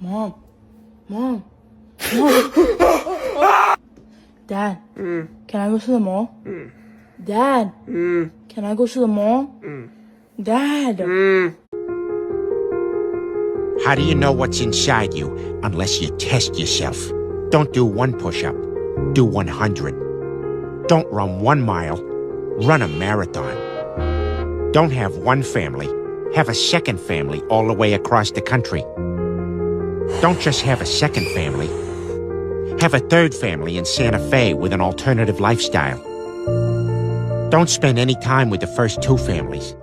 Mom. Mom. Mom. Dad. Can I go to the mall? Dad. Can I go to the mall? Dad. How do you know what's inside you unless you test yourself? Don't do 1 push-up. Do 100. Don't run 1 mile. Run a marathon. Don't have 1 family. Have a second family all the way across the country. Don't just have a second family. Have a third family in Santa Fe with an alternative lifestyle. Don't spend any time with the first 2 families.